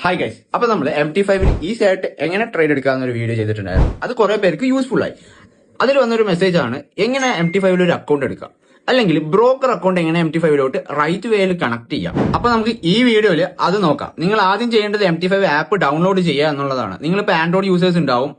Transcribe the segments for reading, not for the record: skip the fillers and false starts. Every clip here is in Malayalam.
ഹായ് ഗൈസ്, അപ്പൊ നമ്മൾ MT5 ഈസി ആയിട്ട് എങ്ങനെ ട്രേഡ് എടുക്കാവുന്ന ഒരു വീഡിയോ ചെയ്തിട്ടുണ്ടായിരുന്നു. അത് കുറെ പേർക്ക് യൂസ്ഫുൾ ആയി. അതിൽ വന്നൊരു മെസ്സേജ് ആണ് എങ്ങനെ MT5 ഒരു അക്കൗണ്ട് എടുക്കാം, അല്ലെങ്കിൽ ബ്രോക്കർ അക്കൗണ്ട് എങ്ങനെ MT5 റൈറ്റ് വേയിൽ കണക്ട് ചെയ്യാം. അപ്പൊ നമുക്ക് ഈ വീഡിയോയിൽ അത് നോക്കാം. നിങ്ങൾ ആദ്യം ചെയ്യേണ്ടത് MT5 ആപ്പ് ഡൗൺലോഡ് ചെയ്യുക എന്നുള്ളതാണ്. നിങ്ങളിപ്പോ ആൻഡ്രോയിഡ് യൂസേഴ്സ് ഉണ്ടാവും,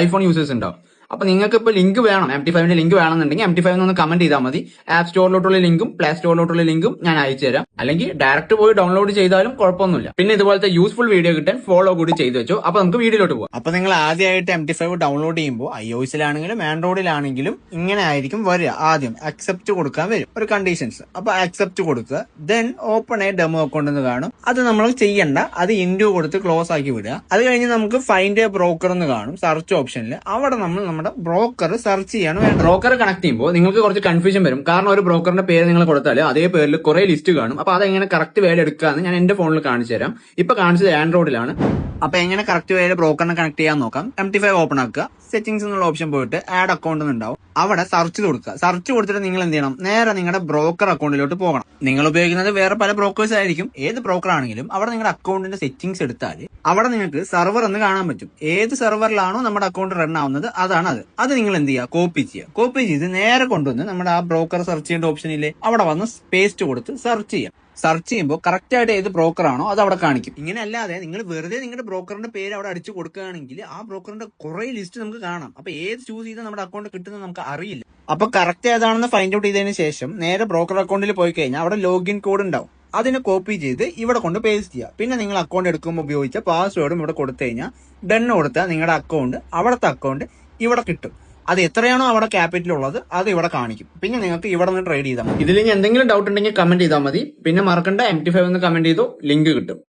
ഐഫോൺ യൂസേഴ്സ് ഉണ്ടാവും. അപ്പൊ നിങ്ങൾക്ക് ഇപ്പൊ ലിങ്ക് വേണം, MT5 ലിങ്ക് വേണമെന്നുണ്ടെങ്കിൽ MT5 ഒന്ന് കമന്റ് ചെയ്താൽ മതി. ആപ്പ് സ്റ്റോറിലോട്ടുള്ള ലിങ്കും പ്ലേ സ്റ്റോറിലോട്ടുള്ള ലിങ്കും ഞാൻ അയച്ചു തരാം. അല്ലെങ്കിൽ ഡയറക്റ്റ് പോയി ഡൗൺലോഡ് ചെയ്താലും കുഴപ്പമൊന്നുമില്ല. പിന്നെ ഇതുപോലത്തെ യൂസ്ഫുൾ വീഡിയോ കിട്ടാൻ ഫോളോ കൂടി ചെയ്തു വെച്ചോ. അപ്പൊ നമുക്ക് വീഡിയോയിലോട്ട് പോകാം. അപ്പൊ നിങ്ങൾ ആദ്യമായിട്ട് MT5 ഡൗൺലോഡ് ചെയ്യുമ്പോൾ iOS-ലാണെങ്കിലും ആൻഡ്രോയിഡിലാണെങ്കിലും ഇങ്ങനെ ആയിരിക്കും വരിക. ആദ്യം അക്സെപ്റ്റ് കൊടുക്കാൻ വരും ഒരു കണ്ടീഷൻസ്. അപ്പൊ അക്സെപ്റ്റ് കൊടുക്കുക, then open A demo account എന്ന് കാണും. അത് നമ്മൾ ചെയ്യണ്ട, അത് ഇൻഡു കൊടുത്ത് ക്ലോസ് ആക്കി വിടുക. അത് കഴിഞ്ഞ് നമുക്ക് ഫൈൻഡ് എ ബ്രോക്കർ എന്ന് കാണും സെർച്ച് ഓപ്ഷനിൽ. അവിടെ നമ്മൾ നമ്മുടെ ബ്രോക്കർ സെർച്ച് ചെയ്യാണ് വേണ്ടത്. ബ്രോക്കർ കണക്ട് ചെയ്യുമ്പോൾ നിങ്ങൾക്ക് കുറച്ച് കൺഫ്യൂഷൻ വരും. കാരണം ഒരു ബ്രോക്കറിന്റെ പേര് നിങ്ങൾ കൊടുത്താൽ അതേ പേരിൽ കുറെ ലിസ്റ്റ് കാണും. അപ്പൊ അതെങ്ങനെ കറക്റ്റ് വേല എടുക്കാന്ന് ഞാൻ എന്റെ ഫോണിൽ കാണിച്ചു തരാം. ഇപ്പൊ കാണിച്ചത് ആൻഡ്രോയിഡിലാണ്. അപ്പൊ എങ്ങനെ കറക്റ്റ് വേല ബ്രോക്കറിനെ കണക്ട് ചെയ്യാൻ നോക്കാം. MT5 ഓപ്പൺ ആക്കുക, സെറ്റിംഗ്സ് എന്നുള്ള ഓപ്ഷൻ പോയിട്ട് ആഡ് അക്കൗണ്ട് എന്നുണ്ടാവും. അവിടെ സെർച്ച് കൊടുക്കുക. സെർച്ച് കൊടുത്തിട്ട് നിങ്ങൾ എന്ത് ചെയ്യണം, നേരെ നിങ്ങളുടെ ബ്രോക്കർ അക്കൗണ്ടിലോട്ട് പോകണം. നിങ്ങൾ ഉപയോഗിക്കുന്നത് വേറെ പല ബ്രോക്കേഴ്സ് ആയിരിക്കും. ഏത് ബ്രോക്കർ ആണെങ്കിലും അവിടെ നിങ്ങളുടെ അക്കൗണ്ടിന്റെ സെറ്റിംഗ്സ് എടുത്താൽ അവിടെ നിങ്ങൾക്ക് സെർവർ എന്ന് കാണാൻ പറ്റും. ഏത് സെർവറിലാണോ നമ്മുടെ അക്കൗണ്ട് റൺ ആവുന്നത് അതാണ് അത് നിങ്ങൾ എന്ത് ചെയ്യുക, കോപ്പി ചെയ്യുക. കോപ്പി ചെയ്ത് നേരെ കൊണ്ടുവന്ന് നമ്മുടെ ആ ബ്രോക്കർ സെർച്ച് ചെയ്യേണ്ട ഓപ്ഷനില്ലേ അവിടെ വന്ന് പേസ്റ്റ് കൊടുത്ത് സെർച്ച് ചെയ്യാം. സെർച്ച് ചെയ്യുമ്പോൾ കറക്റ്റ് ആയിട്ട് ഏത് ബ്രോക്കർ ആണോ അത് അവിടെ കാണിക്കും. ഇങ്ങനെ അല്ലാതെ നിങ്ങൾ വെറുതെ നിങ്ങളുടെ ബ്രോക്കറിന്റെ പേര് അവിടെ അടിച്ചു കൊടുക്കുകയാണെങ്കിൽ ആ ബ്രോക്കറിന്റെ കുറെ ലിസ്റ്റ് നമുക്ക് കാണാം. അപ്പൊ ഏത് ചൂസ് ചെയ്താൽ നമ്മുടെ അക്കൗണ്ട് കിട്ടുന്നത് നമുക്ക് അറിയില്ല. അപ്പൊ കറക്റ്റ് ഏതാണെന്ന് ഫൈൻഡ് ഔട്ട് ചെയ്തതിന് ശേഷം നേരെ ബ്രോക്കർ അക്കൗണ്ടിൽ പോയി കഴിഞ്ഞാൽ അവിടെ ലോഗിൻ കോഡ് ഉണ്ടാവും. അതിനെ കോപ്പി ചെയ്ത് ഇവിടെ കൊണ്ട് പേസ്റ്റ് ചെയ്യുക. പിന്നെ നിങ്ങൾ അക്കൗണ്ട് എടുക്കുമ്പോൾ ഉപയോഗിച്ച പാസ്വേഡും ഇവിടെ കൊടുത്തു കഴിഞ്ഞാൽ ഡൺ കൊടുത്താൽ നിങ്ങളുടെ അക്കൗണ്ട് അവിടുത്തെ അക്കൗണ്ട് ഇവിടെ കിട്ടും. അത് എത്രയാണോ അവിടെ ക്യാപിറ്റൽ ഉള്ളത് അത് ഇവിടെ കാണിക്കും. പിന്നെ നിങ്ങൾക്ക് ഇവിടെ നിന്ന് ട്രേഡ് ചെയ്താൽ മതി. ഇതിൽ ഇനി എന്തെങ്കിലും ഡൗട്ട് ഉണ്ടെങ്കിൽ കമന്റ് ചെയ്താൽ മതി. പിന്നെ മറക്കണ്ട, MT5 എന്ന് കമന്റ് ചെയ്തോ, ലിങ്ക് കിട്ടും.